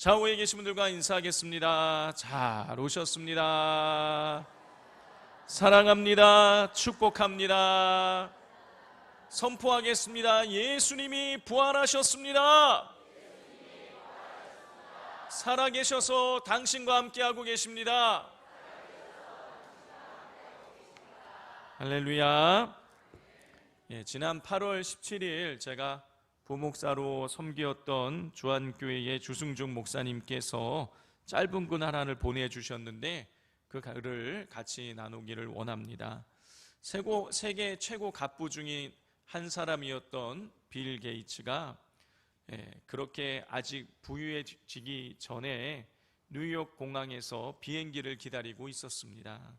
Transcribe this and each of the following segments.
좌우에 계신 분들과 인사하겠습니다. 잘 오셨습니다. 사랑합니다. 축복합니다. 선포하겠습니다. 예수님이 부활하셨습니다. 살아계셔서 당신과 함께하고 계십니다. 할렐루야. 지난 8월 17일 제가 부목사로 섬기었던 주안교회의 주승중 목사님께서 짧은 글 하나를 보내주셨는데 그 글을 같이 나누기를 원합니다. 세계 최고 갑부 중인 한 사람이었던 빌 게이츠가 그렇게 아직 부유해지기 전에 뉴욕 공항에서 비행기를 기다리고 있었습니다.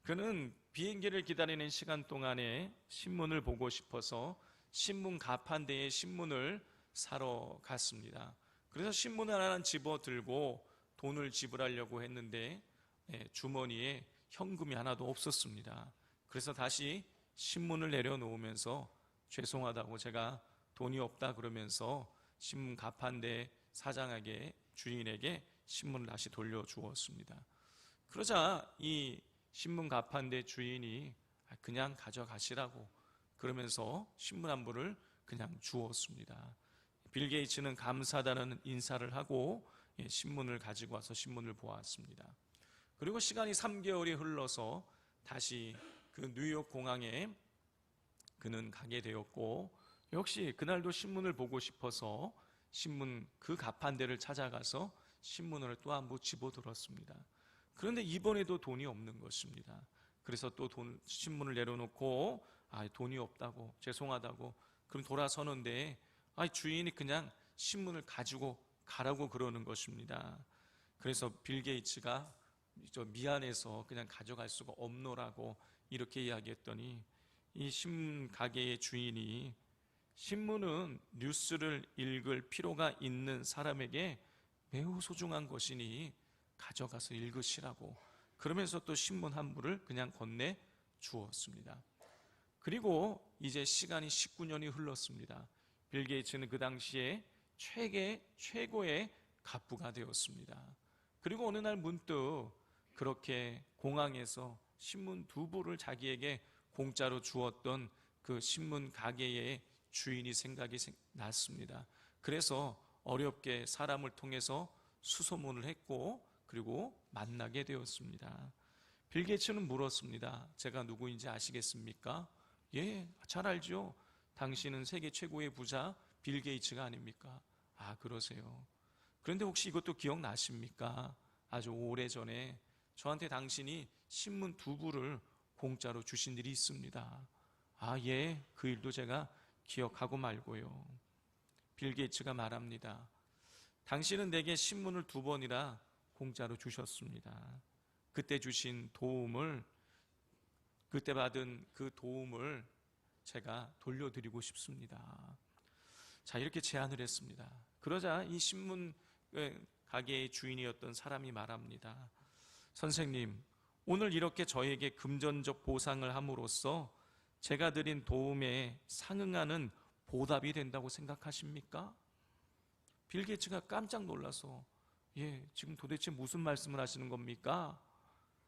그는 비행기를 기다리는 시간 동안에 신문을 보고 싶어서 신문 가판대에 신문을 사러 갔습니다. 그래서 신문을 하나 집어 들고 돈을 지불하려고 했는데 주머니에 현금이 하나도 없었습니다. 그래서 다시 신문을 내려놓으면서 죄송하다고 제가 돈이 없다 그러면서 신문 가판대 사장에게 주인에게 신문을 다시 돌려주었습니다. 그러자 이 신문 가판대 주인이 그냥 가져가시라고 그러면서 신문 한 부를 그냥 주었습니다. 빌 게이츠는 감사하다는 인사를 하고 신문을 가지고 와서 신문을 보았습니다. 그리고 시간이 3개월이 흘러서 다시 그 뉴욕 공항에 그는 가게 되었고, 역시 그날도 신문을 보고 싶어서 신문 그 가판대를 찾아가서 신문을 또 한 부 집어들었습니다. 그런데 이번에도 돈이 없는 것입니다. 그래서 또 신문을 내려놓고 돈이 없다고 죄송하다고 그럼 돌아서는데 주인이 그냥 신문을 가지고 가라고 그러는 것입니다. 그래서 빌 게이츠가 미안해서 그냥 가져갈 수가 없노라고 이렇게 이야기했더니 이 신문 가게의 주인이 신문은 뉴스를 읽을 필요가 있는 사람에게 매우 소중한 것이니 가져가서 읽으시라고 그러면서 또 신문 한 부를 그냥 건네 주었습니다. 그리고 이제 시간이 19년이 흘렀습니다. 빌 게이츠는 그 당시에 최고의 갑부가 되었습니다. 그리고 어느 날 문득 그렇게 공항에서 신문 2부를 자기에게 공짜로 주었던 그 신문 가게의 주인이 생각이 났습니다. 그래서 어렵게 사람을 통해서 수소문을 했고 그리고 만나게 되었습니다. 빌 게이츠는 물었습니다. 제가 누구인지 아시겠습니까? 예, 잘 알죠. 당신은 세계 최고의 부자 빌 게이츠가 아닙니까? 그러세요. 그런데 혹시 이것도 기억나십니까? 아주 오래전에 저한테 당신이 신문 2부를 공짜로 주신 일이 있습니다. 예, 그 일도 제가 기억하고 말고요. 빌 게이츠가 말합니다. 당신은 내게 신문을 2번이나 공짜로 주셨습니다. 그때 주신 도움을, 그때 받은 그 도움을 제가 돌려드리고 싶습니다. 자, 이렇게 제안을 했습니다. 그러자 이 신문 가게의 주인이었던 사람이 말합니다. 선생님, 오늘 이렇게 저에게 금전적 보상을 함으로써 제가 드린 도움에 상응하는 보답이 된다고 생각하십니까? 빌 게이츠가 깜짝 놀라서 지금 도대체 무슨 말씀을 하시는 겁니까?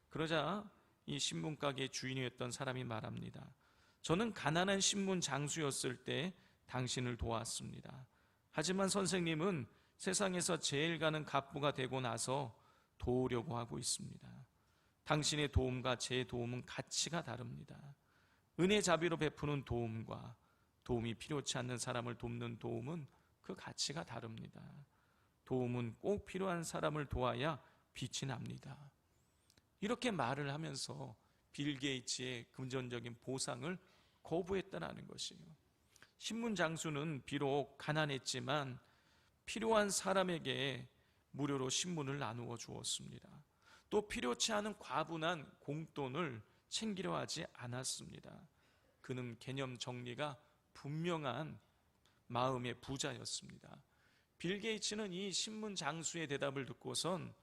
그러자 이 신문 가게 주인이었던 사람이 말합니다. 저는 가난한 신문 장수였을 때 당신을 도왔습니다. 하지만 선생님은 세상에서 제일 가는 갑부가 되고 나서 도우려고 하고 있습니다. 당신의 도움과 제 도움은 가치가 다릅니다. 은혜 자비로 베푸는 도움과 도움이 필요치 않는 사람을 돕는 도움은 그 가치가 다릅니다. 도움은 꼭 필요한 사람을 도와야 빛이 납니다. 이렇게 말을 하면서 빌 게이츠의 금전적인 보상을 거부했다는 것이에요. 신문 장수는 비록 가난했지만 필요한 사람에게 무료로 신문을 나누어 주었습니다. 또 필요치 않은 과분한 공돈을 챙기려 하지 않았습니다. 그는 개념 정리가 분명한 마음의 부자였습니다. 빌 게이츠는 이 신문 장수의 대답을 듣고선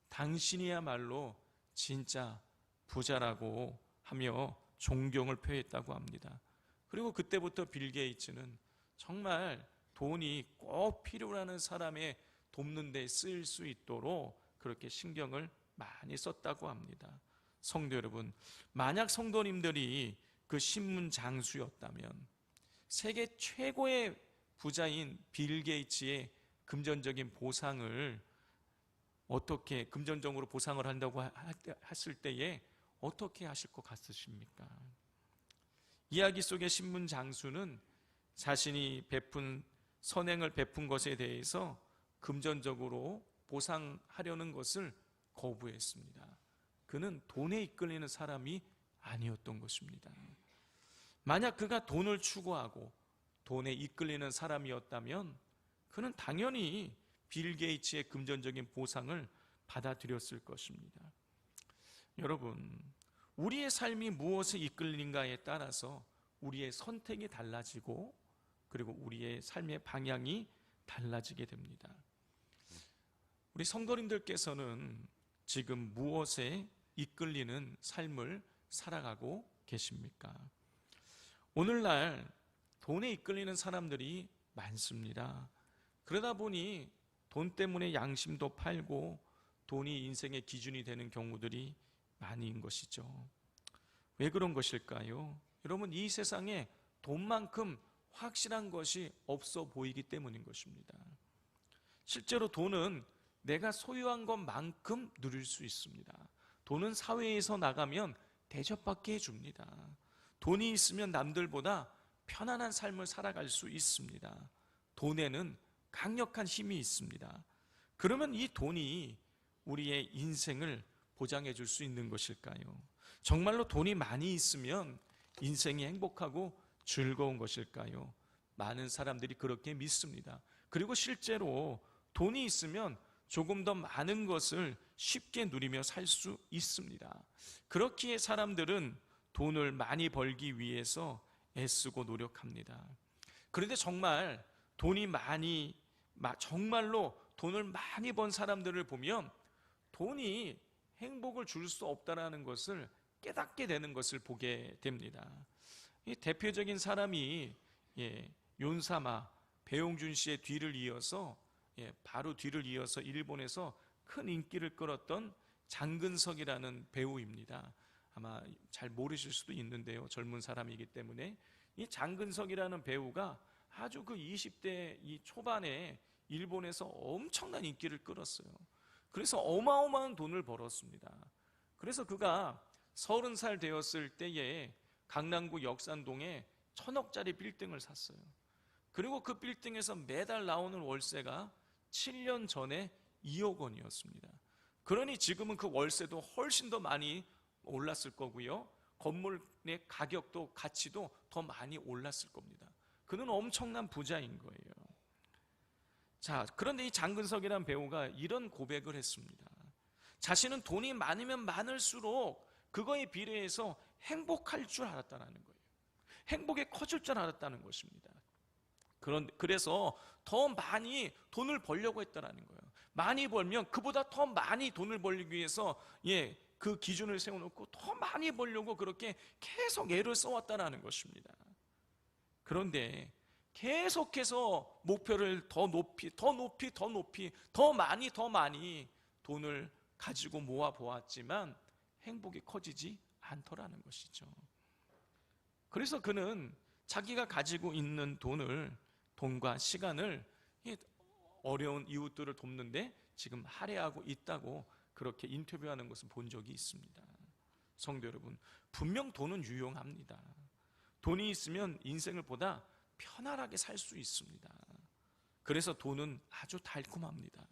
당신이야말로 진짜 부자라고 하며 존경을 표했다고 합니다. 그리고 그때부터 빌 게이츠는 정말 돈이 꼭 필요로 하는 사람의 돕는 데 쓰일 수 있도록 그렇게 신경을 많이 썼다고 합니다. 성도 여러분, 만약 성도님들이 그 신문 장수였다면 세계 최고의 부자인 빌 게이츠의 금전적인 보상을 어떻게 금전적으로 보상을 한다고 했을 때에 어떻게 하실 것 같으십니까? 이야기 속의 신문 장수는 자신이 선행을 베푼 것에 대해서 금전적으로 보상하려는 것을 거부했습니다. 그는 돈에 이끌리는 사람이 아니었던 것입니다. 만약 그가 돈을 추구하고 돈에 이끌리는 사람이었다면 그는 당연히 빌 게이츠의 금전적인 보상을 받아들였을 것입니다. 여러분, 우리의 삶이 무엇에 이끌리는가에 따라서 우리의 선택이 달라지고 그리고 우리의 삶의 방향이 달라지게 됩니다. 우리 성도님들께서는 지금 무엇에 이끌리는 삶을 살아가고 계십니까? 오늘날 돈에 이끌리는 사람들이 많습니다. 그러다 보니 돈 때문에 양심도 팔고 돈이 인생의 기준이 되는 경우들이 많은 것이죠. 왜 그런 것일까요? 여러분, 이 세상에 돈만큼 확실한 것이 없어 보이기 때문인 것입니다. 실제로 돈은 내가 소유한 것만큼 누릴 수 있습니다. 돈은 사회에서 나가면 대접받게 해줍니다. 돈이 있으면 남들보다 편안한 삶을 살아갈 수 있습니다. 돈에는 강력한 힘이 있습니다. 그러면 이 돈이 우리의 인생을 보장해 줄 수 있는 것일까요? 정말로 돈이 많이 있으면 인생이 행복하고 즐거운 것일까요? 많은 사람들이 그렇게 믿습니다. 그리고 실제로 돈이 있으면 조금 더 많은 것을 쉽게 누리며 살 수 있습니다. 그렇기에 사람들은 돈을 많이 벌기 위해서 애쓰고 노력합니다. 그런데 정말로 돈을 많이 번 사람들을 보면 돈이 행복을 줄 수 없다는 것을 깨닫게 되는 것을 보게 됩니다. 이 대표적인 사람이 윤사마 배용준 씨의 바로 뒤를 이어서 일본에서 큰 인기를 끌었던 장근석이라는 배우입니다. 아마 잘 모르실 수도 있는데요. 젊은 사람이기 때문에 이 장근석이라는 배우가 아주 그 20대 이 초반에 일본에서 엄청난 인기를 끌었어요. 그래서 어마어마한 돈을 벌었습니다. 그래서 그가 30살 되었을 때에 강남구 역산동에 1,000억짜리 빌딩을 샀어요. 그리고 그 빌딩에서 매달 나오는 월세가 7년 전에 2억 원이었습니다. 그러니 지금은 그 월세도 훨씬 더 많이 올랐을 거고요. 건물의 가격도 가치도 더 많이 올랐을 겁니다. 그는 엄청난 부자인 거예요. 자, 그런데 이 장근석이라는 배우가 이런 고백을 했습니다. 자신은 돈이 많으면 많을수록 그거에 비례해서 행복할 줄 알았다는 거예요. 행복이 커질 줄 알았다는 것입니다. 그래서 더 많이 돈을 벌려고 했다는 거예요. 많이 벌면 그보다 더 많이 돈을 벌기 위해서 그 기준을 세워놓고 더 많이 벌려고 그렇게 계속 애를 써왔다는 것입니다. 그런데 계속해서 목표를 더 높이 더 많이 돈을 가지고 모아 보았지만 행복이 커지지 않더라는 것이죠. 그래서 그는 자기가 가지고 있는 돈과 시간을 어려운 이웃들을 돕는데 지금 할애하고 있다고 그렇게 인터뷰하는 것을 본 적이 있습니다. 성도 여러분, 분명 돈은 유용합니다. 돈이 있으면 인생을 보다 편안하게 살 수 있습니다. 그래서 돈은 아주 달콤합니다.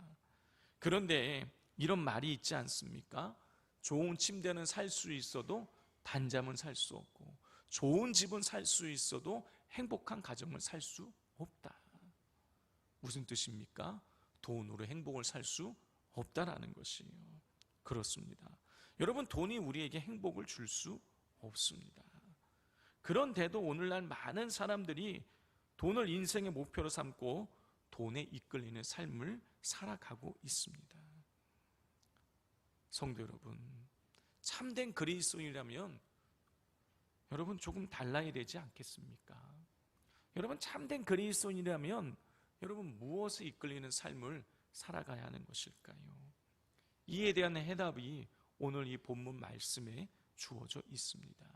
그런데 이런 말이 있지 않습니까? 좋은 침대는 살 수 있어도 단잠은 살 수 없고, 좋은 집은 살 수 있어도 행복한 가정을 살 수 없다. 무슨 뜻입니까? 돈으로 행복을 살 수 없다라는 것이에요. 그렇습니다. 여러분, 돈이 우리에게 행복을 줄 수 없습니다. 그런데도 오늘날 많은 사람들이 돈을 인생의 목표로 삼고 돈에 이끌리는 삶을 살아가고 있습니다. 성도 여러분, 참된 그리스도인이라면 여러분 조금 달라야 되지 않겠습니까? 여러분 참된 그리스도인이라면 여러분 무엇에 이끌리는 삶을 살아가야 하는 것일까요? 이에 대한 해답이 오늘 이 본문 말씀에 주어져 있습니다.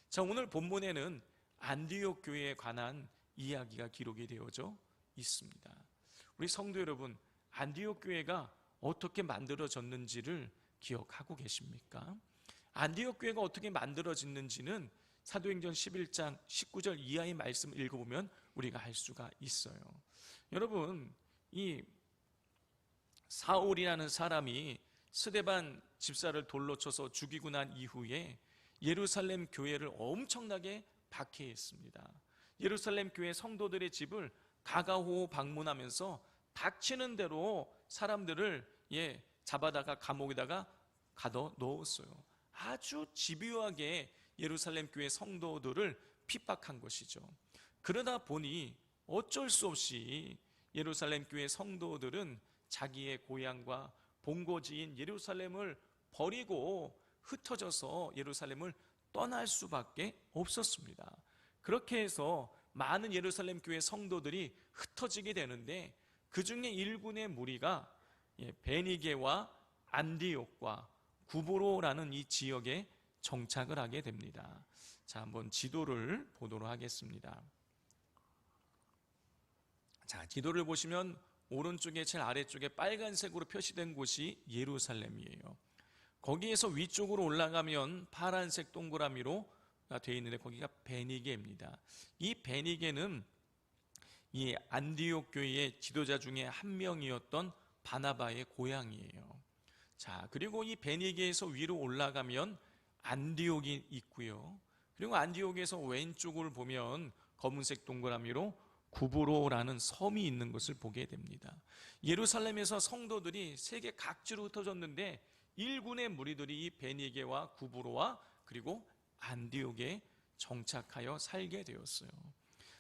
자, 오늘 본문에는 안디옥 교회에 관한 이야기가 기록이 되어져 있습니다. 우리 성도 여러분, 안디옥 교회가 어떻게 만들어졌는지를 기억하고 계십니까? 안디옥 교회가 어떻게 만들어졌는지는 사도행전 11장 19절 이하의 말씀을 읽어보면 우리가 알 수가 있어요. 여러분, 이 사울이라는 사람이 스데반 집사를 돌로 쳐서 죽이고 난 이후에 예루살렘 교회를 엄청나게 박해했습니다. 예루살렘 교회 성도들의 집을 가가호호 방문하면서 닥치는 대로 사람들을 잡아다가 감옥에다가 가둬 넣었어요. 아주 집요하게 예루살렘 교회 성도들을 핍박한 것이죠. 그러다 보니 어쩔 수 없이 예루살렘 교회 성도들은 자기의 고향과 본거지인 예루살렘을 버리고 흩어져서 예루살렘을 떠날 수밖에 없었습니다. 그렇게 해서 많은 예루살렘 교회 성도들이 흩어지게 되는데 그 중에 일군의 무리가 베니게와 안디옥과 구브로라는 이 지역에 정착을 하게 됩니다. 자, 한번 지도를 보도록 하겠습니다. 자, 지도를 보시면 오른쪽에 제일 아래쪽에 빨간색으로 표시된 곳이 예루살렘이에요. 거기에서 위쪽으로 올라가면 파란색 동그라미로 되어 있는데 거기가 베니게입니다. 이 베니게는 이 안디옥 교회의 지도자 중에 한 명이었던 바나바의 고향이에요. 자, 그리고 이 베니게에서 위로 올라가면 안디옥이 있고요. 그리고 안디옥에서 왼쪽을 보면 검은색 동그라미로 구브로라는 섬이 있는 것을 보게 됩니다. 예루살렘에서 성도들이 세계 각지로 흩어졌는데 일군의 무리들이 이 베니게와 구브로와 그리고 안디옥에 정착하여 살게 되었어요.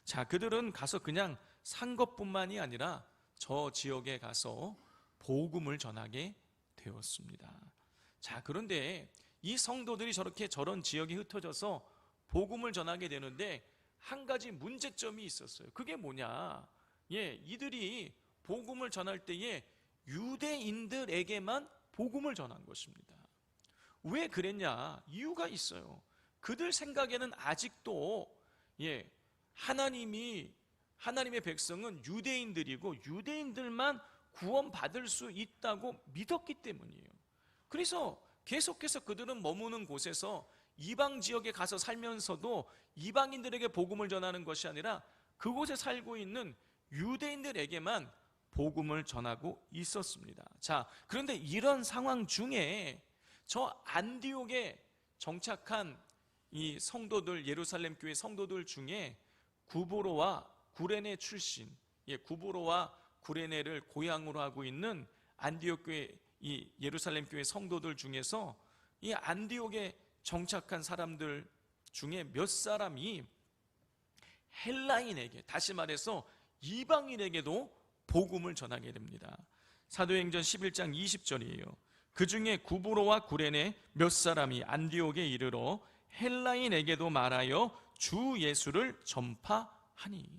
자, 그들은 가서 그냥 산 것뿐만이 아니라 저 지역에 가서 복음을 전하게 되었습니다. 자, 그런데 이 성도들이 저런 지역에 흩어져서 복음을 전하게 되는데 한 가지 문제점이 있었어요. 그게 뭐냐? 이들이 복음을 전할 때에 유대인들에게만 복음을 전한 것입니다. 왜 그랬냐? 이유가 있어요. 그들 생각에는 아직도 하나님의 백성은 유대인들이고 유대인들만 구원받을 수 있다고 믿었기 때문이에요. 그래서 계속해서 그들은 머무는 곳에서 이방 지역에 가서 살면서도 이방인들에게 복음을 전하는 것이 아니라 그곳에 살고 있는 유대인들에게만 복음을 전하고 있었습니다. 자, 그런데 이런 상황 중에 저 안디옥에 정착한 이 성도들, 예루살렘 교회 성도들 중에 구브로와 구레네 출신, 구브로와 구레네를 고향으로 하고 있는 안디옥 교회, 이 예루살렘 교회 성도들 중에서 이 안디옥에 정착한 사람들 중에 몇 사람이 헬라인에게, 다시 말해서 이방인에게도 복음을 전하게 됩니다. 사도행전 11장 20절이에요. 그 중에 구브로와 구레네 몇 사람이 안디옥에 이르러 헬라인에게도 말하여 주 예수를 전파하니.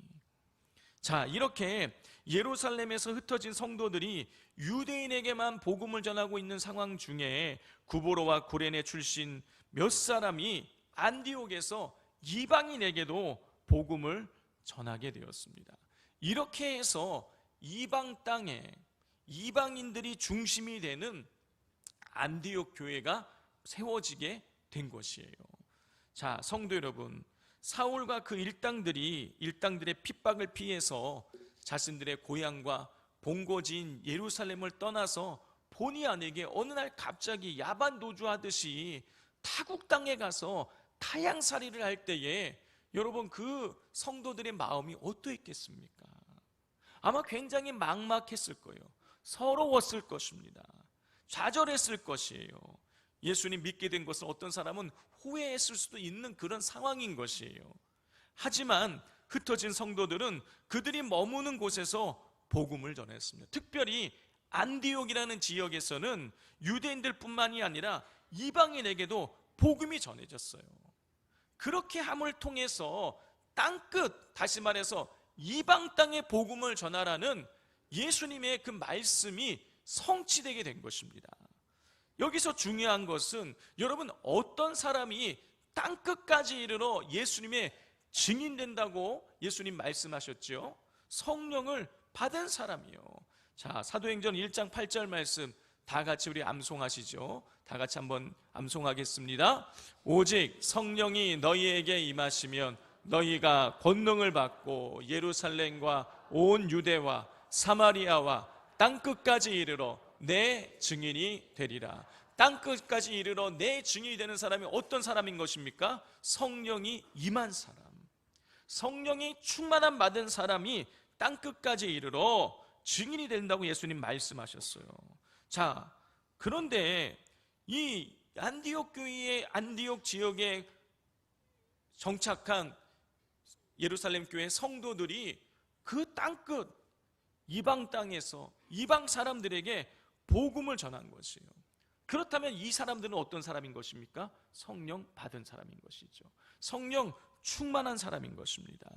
자, 이렇게 예루살렘에서 흩어진 성도들이 유대인에게만 복음을 전하고 있는 상황 중에 구브로와 구레네 출신 몇 사람이 안디옥에서 이방인에게도 복음을 전하게 되었습니다. 이렇게 해서 이방 땅에 이방인들이 중심이 되는 안디옥 교회가 세워지게 된 것이에요. 자, 성도 여러분, 사울과 그 일당들의 핍박을 피해서 자신들의 고향과 본거지인 예루살렘을 떠나서 본의 아니게 어느 날 갑자기 야반 도주하듯이 타국 땅에 가서 타향살이를 할 때에 여러분, 그 성도들의 마음이 어떠했겠습니까? 아마 굉장히 막막했을 거예요. 서러웠을 것입니다. 좌절했을 것이에요. 예수님 믿게 된 것을 어떤 사람은 후회했을 수도 있는 그런 상황인 것이에요. 하지만 흩어진 성도들은 그들이 머무는 곳에서 복음을 전했습니다. 특별히 안디옥이라는 지역에서는 유대인들뿐만이 아니라 이방인에게도 복음이 전해졌어요. 그렇게 함을 통해서 땅끝, 다시 말해서 이방 땅에 복음을 전하라는 예수님의 그 말씀이 성취되게 된 것입니다. 여기서 중요한 것은 여러분, 어떤 사람이 땅끝까지 이르러 예수님의 증인된다고 예수님 말씀하셨죠? 성령을 받은 사람이요. 자, 사도행전 1장 8절 말씀 다 같이 우리 암송하시죠. 다 같이 한번 암송하겠습니다. 오직 성령이 너희에게 임하시면 너희가 권능을 받고 예루살렘과 온 유대와 사마리아와 땅끝까지 이르러 내 증인이 되리라. 땅끝까지 이르러 내 증인이 되는 사람이 어떤 사람인 것입니까? 성령이 임한 사람, 성령이 충만함 받은 사람이 땅끝까지 이르러 증인이 된다고 예수님 말씀하셨어요. 자, 그런데 이 안디옥 교회의 안디옥 지역에 정착한 예루살렘 교회 성도들이 그 땅끝 이방 땅에서 이방 사람들에게 복음을 전한 것이에요. 그렇다면 이 사람들은 어떤 사람인 것입니까? 성령 받은 사람인 것이죠. 성령 충만한 사람인 것입니다.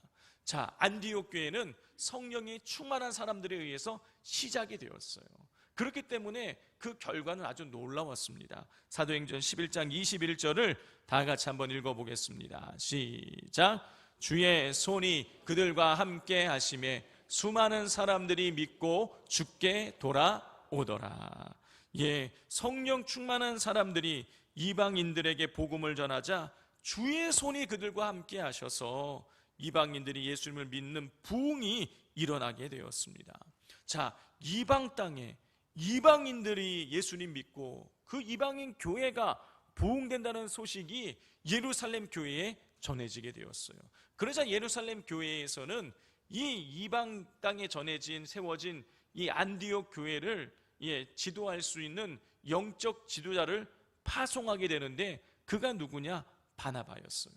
자, 안디옥 교회는 성령이 충만한 사람들에 의해서 시작이 되었어요. 그렇기 때문에 그 결과는 아주 놀라웠습니다. 사도행전 11장 21절을 다 같이 한번 읽어보겠습니다. 시작. 주의 손이 그들과 함께 하심에 수많은 사람들이 믿고 주께 돌아오더라. 예, 성령 충만한 사람들이 이방인들에게 복음을 전하자 주의 손이 그들과 함께 하셔서 이방인들이 예수님을 믿는 부흥이 일어나게 되었습니다. 자, 이방 땅에 이방인들이 예수님 믿고 그 이방인 교회가 부흥된다는 소식이 예루살렘 교회에 전해지게 되었어요. 그러자 예루살렘 교회에서는 이 이방 땅에 세워진 이 안디옥 교회를 지도할 수 있는 영적 지도자를 파송하게 되는데 그가 누구냐? 바나바였어요.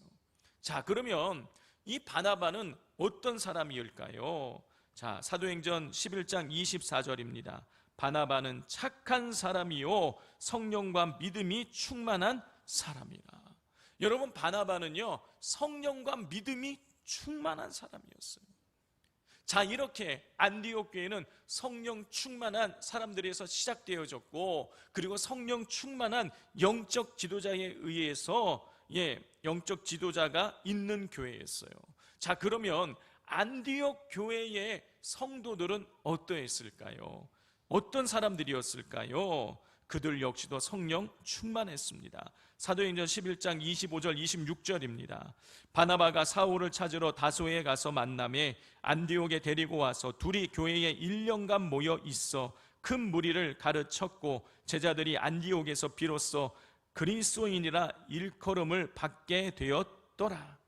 자, 그러면 이 바나바는 어떤 사람이었을까요? 자, 사도행전 11장 24절입니다. 바나바는 착한 사람이요 성령과 믿음이 충만한 사람이라. 여러분, 바나바는요 성령과 믿음이 충만한 사람이었어요. 자, 이렇게 안디옥 교회는 성령 충만한 사람들에서 시작되어졌고, 그리고 성령 충만한 영적 지도자에 의해서 영적 지도자가 있는 교회였어요. 자, 그러면 안디옥 교회의 성도들은 어떠했을까요? 어떤 사람들이었을까요? 그들 역시도 성령 충만했습니다. 사도행전 11장 25절 26절입니다. 바나바가 사울을 찾으러 다소에 가서 만남에 안디옥에 데리고 와서 둘이 교회에 1년간 모여 있어 큰 무리를 가르쳤고 제자들이 안디옥에서 비로소 그리스도인이라 일컬음을 받게 되었더라.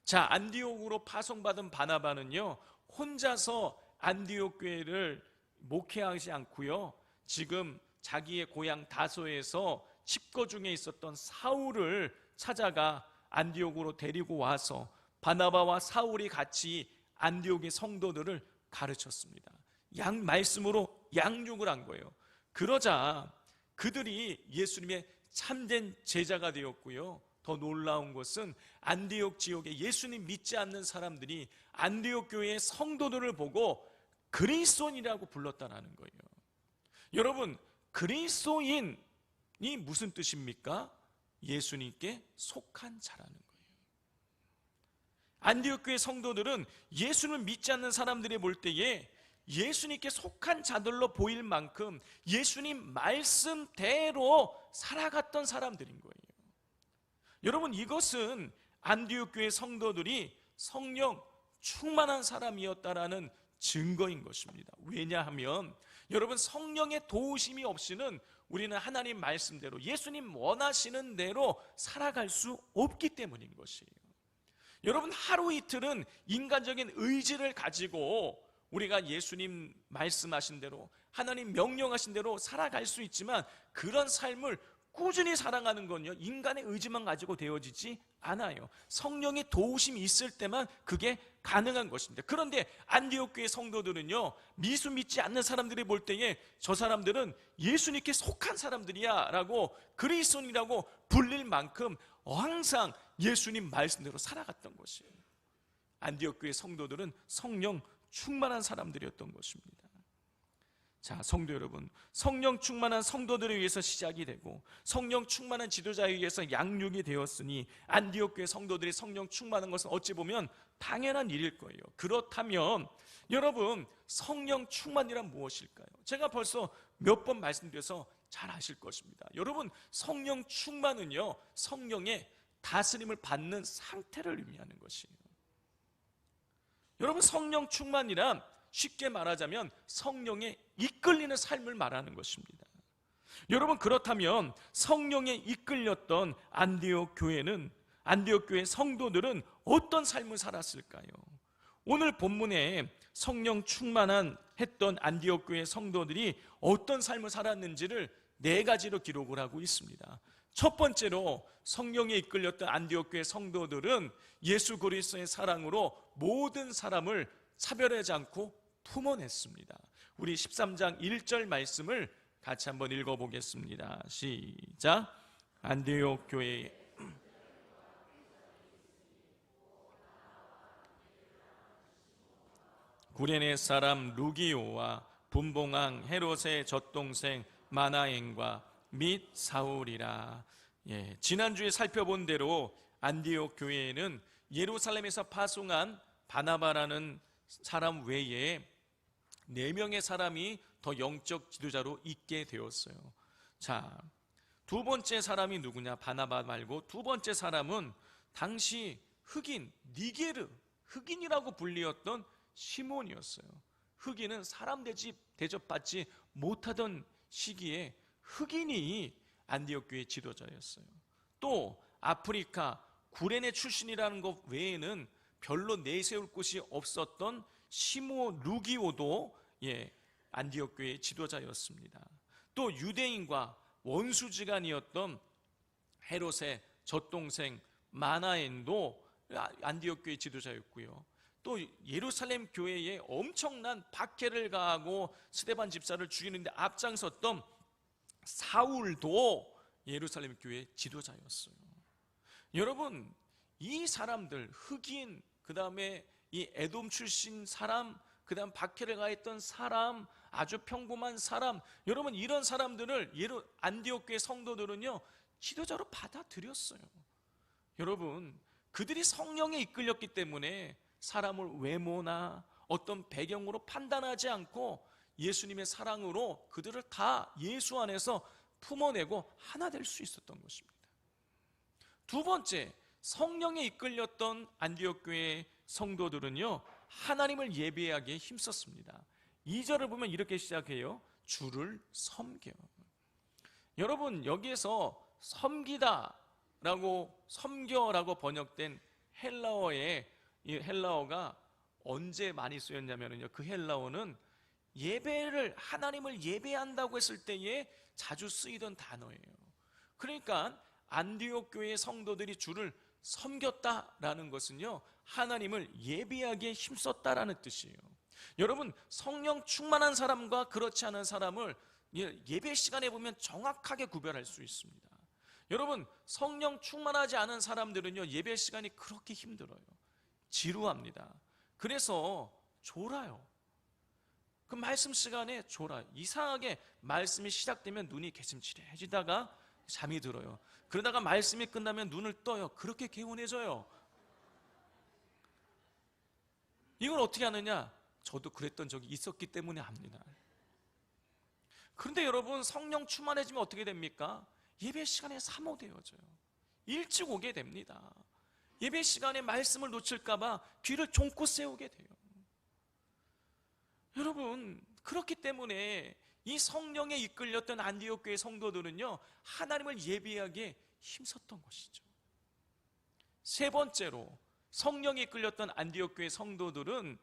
자, 안디옥으로 파송받은 바나바는요 혼자서 안디옥 교회를 목회하지 않고요, 지금 자기의 고향 다소에서 집거 중에 있었던 사울을 찾아가 안디옥으로 데리고 와서 바나바와 사울이 같이 안디옥의 성도들을 가르쳤습니다. 말씀으로 양육을 한 거예요. 그러자 그들이 예수님의 참된 제자가 되었고요, 더 놀라운 것은 안디옥 지역에 예수님 믿지 않는 사람들이 안디옥 교회의 성도들을 보고 그리스도인이라고 불렀다라는 거예요. 여러분, 그리스도인이 무슨 뜻입니까? 예수님께 속한 자라는 거예요. 안디옥 교회 성도들은 예수를 믿지 않는 사람들이 볼 때에 예수님께 속한 자들로 보일 만큼 예수님 말씀대로 살아갔던 사람들인 거예요. 여러분, 이것은 안디옥 교회 성도들이 성령 충만한 사람이었다라는 증거인 것입니다. 왜냐하면 여러분, 성령의 도우심이 없이는 우리는 하나님 말씀대로 예수님 원하시는 대로 살아갈 수 없기 때문인 것이에요. 여러분, 하루 이틀은 인간적인 의지를 가지고 우리가 예수님 말씀하신 대로 하나님 명령하신 대로 살아갈 수 있지만 그런 삶을 꾸준히 살아가는 건요 인간의 의지만 가지고 되어지지 않아요. 성령의 도우심이 있을 때만 그게 가능한 것입니다. 그런데 안디옥 교회 성도들은요 미수 믿지 않는 사람들이 볼 때에 저 사람들은 예수님께 속한 사람들이야 라고 그리스도인이라고 불릴 만큼 항상 예수님 말씀대로 살아갔던 것이에요. 안디옥 교회 성도들은 성령 충만한 사람들이었던 것입니다. 자, 성도 여러분, 성령 충만한 성도들에 의해서 시작이 되고 성령 충만한 지도자에 의해서 양육이 되었으니 안디옥 교회 성도들이 성령 충만한 것은 어찌 보면 당연한 일일 거예요. 그렇다면 여러분, 성령 충만이란 무엇일까요? 제가 벌써 몇 번 말씀드려서 잘 아실 것입니다. 여러분, 성령 충만은요, 성령의 다스림을 받는 상태를 의미하는 것이에요. 여러분, 성령 충만이란 쉽게 말하자면 성령에 이끌리는 삶을 말하는 것입니다. 여러분, 그렇다면 성령에 이끌렸던 안디옥 교회는, 안디옥 교회 성도들은 어떤 삶을 살았을까요? 오늘 본문에 성령 충만한 했던 안디옥 교회 성도들이 어떤 삶을 살았는지를 4가지로 기록을 하고 있습니다. 첫 번째로 성령에 이끌렸던 안디옥 교회 성도들은 예수 그리스도의 사랑으로 모든 사람을 차별하지 않고 품어냈습니다. 우리 13장 1절 말씀을 같이 한번 읽어보겠습니다. 시작. 안디옥 교회 구레네 사람 루기오와 분봉왕 헤롯의 젖동생 마나엔과 및 사울이라. 지난주에 살펴본 대로 안디옥 교회에는 예루살렘에서 파송한 바나바라는 사람 외에 4명의 사람이 더 영적 지도자로 있게 되었어요. 자, 두 번째 사람이 누구냐? 바나바 말고 두 번째 사람은 당시 흑인, 니게르, 흑인이라고 불리었던 시몬이었어요. 흑인은 사람 대접받지 못하던 시기에 흑인이 안디옥 교회 지도자였어요. 또 아프리카 구레네 출신이라는 것 외에는 별로 내세울 곳이 없었던 시므온 루기오도 안디옥 교회의 지도자였습니다. 또 유대인과 원수지간이었던 헤롯의 젖동생 마나엔도 안디옥 교회 지도자였고요. 또 예루살렘 교회에 엄청난 박해를 가하고 스데반 집사를 죽이는데 앞장섰던 사울도 예루살렘 교회 지도자였어요. 여러분, 이 사람들, 흑인, 그 다음에 이 에돔 출신 사람, 그 다음 박해를 가했던 사람, 아주 평범한 사람, 여러분, 이런 사람들을 안디옥 교회 성도들은요 지도자로 받아들였어요. 여러분, 그들이 성령에 이끌렸기 때문에 사람을 외모나 어떤 배경으로 판단하지 않고 예수님의 사랑으로 그들을 다 예수 안에서 품어내고 하나 될 수 있었던 것입니다. 두 번째, 성령에 이끌렸던 안디옥 교회 성도들은요 하나님을 예배하기에 힘썼습니다. 2절을 보면 이렇게 시작해요. 주를 섬겨. 여러분, 여기에서 섬기다라고, 섬겨라고 번역된 헬라어가 언제 많이 쓰였냐면요, 그 헬라어는 예배를, 하나님을 예배한다고 했을 때에 자주 쓰이던 단어예요. 그러니까 안디옥 교회의 성도들이 주를 섬겼다라는 것은요 하나님을 예배하기에 힘썼다라는 뜻이에요. 여러분, 성령 충만한 사람과 그렇지 않은 사람을 예배 시간에 보면 정확하게 구별할 수 있습니다. 여러분, 성령 충만하지 않은 사람들은요 예배 시간이 그렇게 힘들어요. 지루합니다. 그래서 졸아요. 그 말씀 시간에 졸아요. 이상하게 말씀이 시작되면 눈이 개슴츠레해지다가 잠이 들어요. 그러다가 말씀이 끝나면 눈을 떠요. 그렇게 개운해져요. 이걸 어떻게 하느냐? 저도 그랬던 적이 있었기 때문에 압니다. 그런데 여러분, 성령 충만해지면 어떻게 됩니까? 예배 시간에 사모되어져요. 일찍 오게 됩니다. 예배 시간에 말씀을 놓칠까봐 귀를 종고 세우게 돼요. 여러분, 그렇기 때문에 이 성령에 이끌렸던 안디옥 교회 성도들은요 하나님을 예배하기에 힘썼던 것이죠. 세 번째로, 성령에 이끌렸던 안디옥 교회 성도들은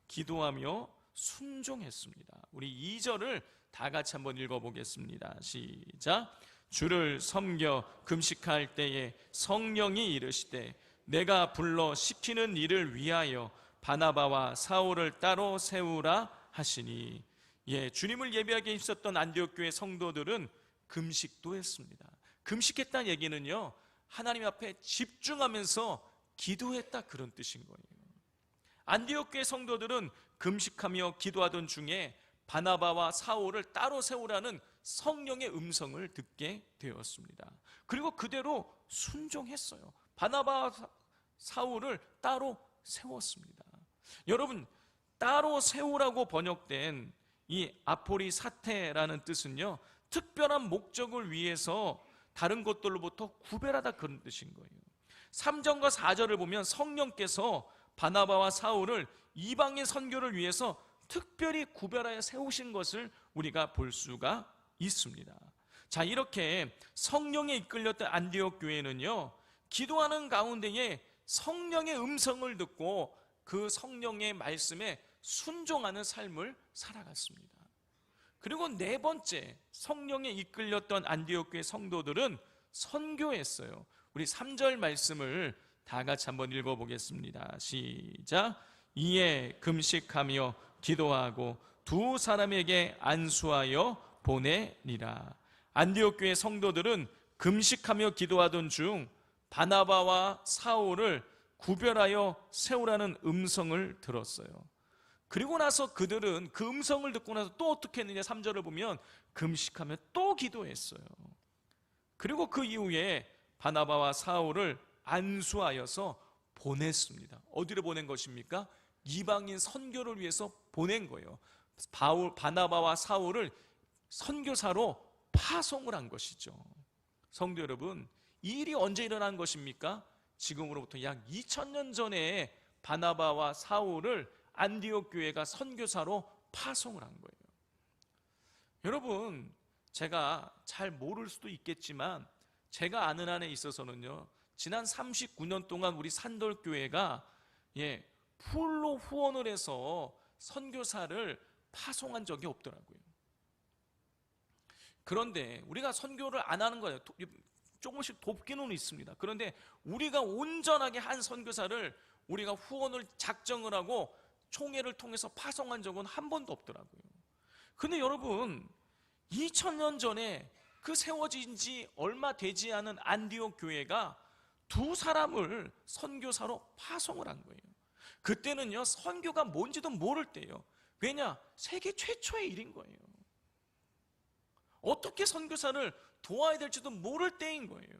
기도하며 순종했습니다. 우리 2절을 다 같이 한번 읽어보겠습니다. 시작. 주를 섬겨 금식할 때에 성령이 이르시되 내가 불러 시키는 일을 위하여 바나바와 사울을 따로 세우라 하시니. 주님을 예배하기에 힘썼던 안디옥 교회 성도들은 금식도 했습니다. 금식했다는 얘기는요 하나님 앞에 집중하면서 기도했다, 그런 뜻인 거예요. 안디옥 교회 성도들은 금식하며 기도하던 중에 바나바와 사울을 따로 세우라는 성령의 음성을 듣게 되었습니다. 그리고 그대로 순종했어요. 바나바와 사울을 따로 세웠습니다. 여러분, 따로 세우라고 번역된 이 아포리사테라는 뜻은요, 특별한 목적을 위해서 다른 것들로부터 구별하다, 그런 뜻인 거예요. 3절과 4절을 보면 성령께서 바나바와 사울을 이방인 선교를 위해서 특별히 구별하여 세우신 것을 우리가 볼 수가 있습니다. 자, 이렇게 성령에 이끌렸던 안디옥 교회는요, 기도하는 가운데에 성령의 음성을 듣고 그 성령의 말씀에 순종하는 삶을 살아갔습니다. 그리고 네 번째, 성령에 이끌렸던 안디옥 교회 성도들은 선교했어요. 우리 3절 말씀을 다 같이 한번 읽어보겠습니다. 시작. 이에 금식하며 기도하고 두 사람에게 안수하여 보내니라. 안디옥 교회 성도들은 금식하며 기도하던 중 바나바와 사울을 구별하여 세우라는 음성을 들었어요. 그리고 나서 그들은 그 음성을 듣고 나서 또 어떻게 했느냐, 3절을 보면 금식하며 또 기도했어요. 그리고 그 이후에 바나바와 사울을 안수하여서 보냈습니다. 어디로 보낸 것입니까? 이방인 선교를 위해서 보낸 거예요. 바나바와 사울을 선교사로 파송을 한 것이죠. 성도 여러분, 이 일이 언제 일어난 것입니까? 지금으로부터 약 2000년 전에 바나바와 사울을 안디옥 교회가 선교사로 파송을 한 거예요. 여러분, 제가 잘 모를 수도 있겠지만 제가 아는 한에 있어서는요, 지난 39년 동안 우리 산돌교회가 풀로 후원을 해서 선교사를 파송한 적이 없더라고요. 그런데 우리가 선교를 안 하는 거예요. 조금씩 돕기는 있습니다. 그런데 우리가 온전하게 한 선교사를 우리가 후원을 작정을 하고 총회를 통해서 파송한 적은 한 번도 없더라고요. 근데 여러분, 2000년 전에 그 세워진 지 얼마 되지 않은 안디옥 교회가 두 사람을 선교사로 파송을 한 거예요. 그때는요, 선교가 뭔지도 모를 때예요. 왜냐? 세계 최초의 일인 거예요. 어떻게 선교사를 도와야 될지도 모를 때인 거예요.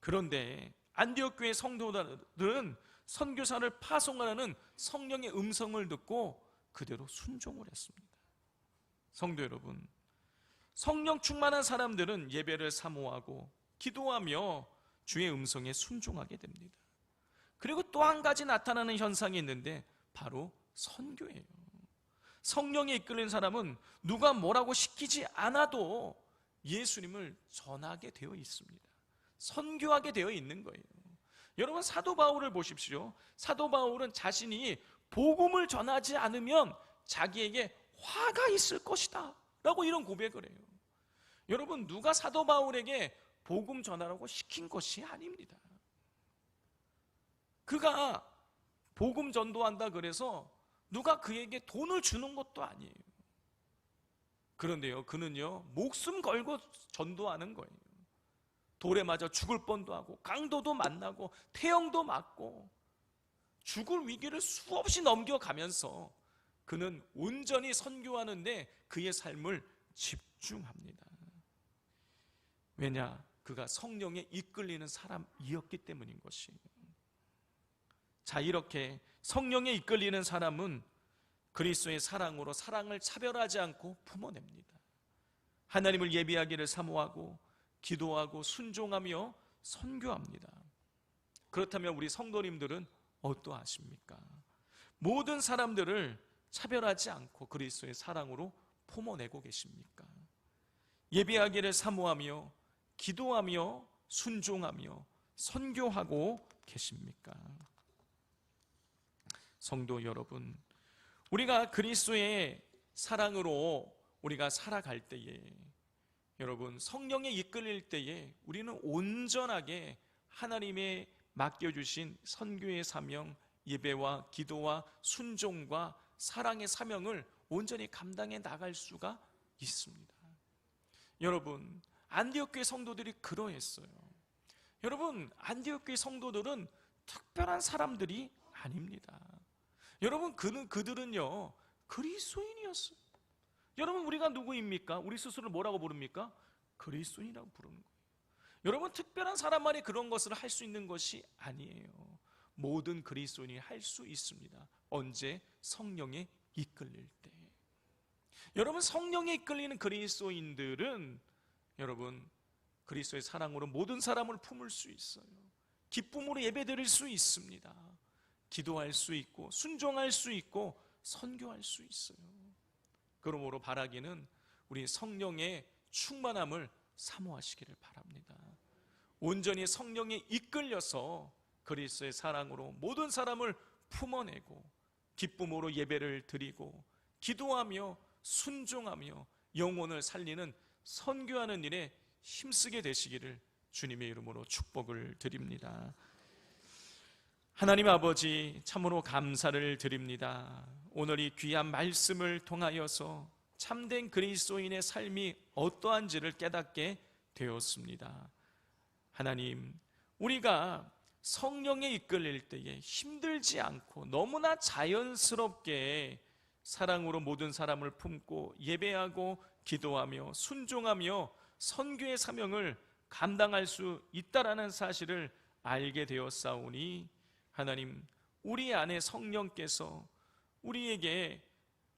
그런데 안디옥 교회 성도들은 선교사를 파송하라는 성령의 음성을 듣고 그대로 순종을 했습니다. 성도 여러분, 성령 충만한 사람들은 예배를 사모하고 기도하며 주의 음성에 순종하게 됩니다. 그리고 또 한 가지 나타나는 현상이 있는데 바로 선교예요. 성령에 이끌린 사람은 누가 뭐라고 시키지 않아도 예수님을 전하게 되어 있습니다. 선교하게 되어 있는 거예요. 여러분, 사도 바울을 보십시오. 사도 바울은 자신이 복음을 전하지 않으면 자기에게 화가 있을 것이다 라고 이런 고백을 해요. 여러분, 누가 사도 바울에게 복음 전하라고 시킨 것이 아닙니다. 그가 복음 전도한다 그래서 누가 그에게 돈을 주는 것도 아니에요. 그런데요, 그는요, 목숨 걸고 전도하는 거예요. 돌에 맞아 죽을 뻔도 하고 강도도 만나고 태형도 맞고 죽을 위기를 수없이 넘겨가면서 그는 온전히 선교하는데 그의 삶을 집중합니다. 왜냐? 그가 성령에 이끌리는 사람이었기 때문인 것이에요. 자, 이렇게 성령에 이끌리는 사람은 그리스도의 사랑으로 사랑을 차별하지 않고 품어냅니다. 하나님을 예배하기를 사모하고 기도하고 순종하며 선교합니다. 그렇다면 우리 성도님들은 어떠하십니까? 모든 사람들을 차별하지 않고 그리스도의 사랑으로 품어내고 계십니까? 예배하기를 사모하며 기도하며 순종하며 선교하고 계십니까? 성도 여러분, 우리가 그리스도의 사랑으로 우리가 살아갈 때에, 여러분, 성령에 이끌릴 때에 우리는 온전하게 하나님의 맡겨주신 선교의 사명, 예배와 기도와 순종과 사랑의 사명을 온전히 감당해 나갈 수가 있습니다. 여러분, 안디옥 교회 성도들이 그러했어요. 여러분, 안디옥 교회 성도들은 특별한 사람들이 아닙니다. 여러분, 그들은요, 그리스도인이었어요. 여러분, 우리가 누구입니까? 우리 스스로를 뭐라고 부릅니까? 그리스도인이라고 부르는 거예요. 여러분, 특별한 사람만이 그런 것을 할 수 있는 것이 아니에요. 모든 그리스도인이 할 수 있습니다. 언제? 성령에 이끌릴 때. 여러분, 성령에 이끌리는 그리스도인들은 여러분, 그리스도의 사랑으로 모든 사람을 품을 수 있어요. 기쁨으로 예배드릴 수 있습니다. 기도할 수 있고 순종할 수 있고 선교할 수 있어요. 그러므로 바라기는 우리 성령의 충만함을 사모하시기를 바랍니다. 온전히 성령에 이끌려서 그리스도의 사랑으로 모든 사람을 품어내고 기쁨으로 예배를 드리고 기도하며 순종하며 영혼을 살리는 선교하는 일에 힘쓰게 되시기를 주님의 이름으로 축복을 드립니다. 하나님 아버지, 참으로 감사를 드립니다. 오늘 이 귀한 말씀을 통하여서 참된 그리스도인의 삶이 어떠한지를 깨닫게 되었습니다. 하나님, 우리가 성령에 이끌릴 때에 힘들지 않고 너무나 자연스럽게 사랑으로 모든 사람을 품고 예배하고 기도하며 순종하며 선교의 사명을 감당할 수 있다라는 사실을 알게 되었사오니 하나님, 우리 안에 성령께서 우리에게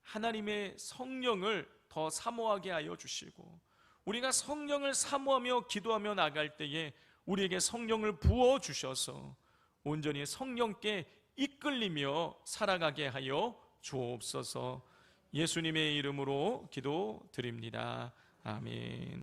하나님의 성령을 더 사모하게 하여 주시고 우리가 성령을 사모하며 기도하며 나갈 때에 우리에게 성령을 부어 주셔서 온전히 성령께 이끌리며 살아가게 하여 주옵소서. 예수님의 이름으로 기도드립니다. 아멘.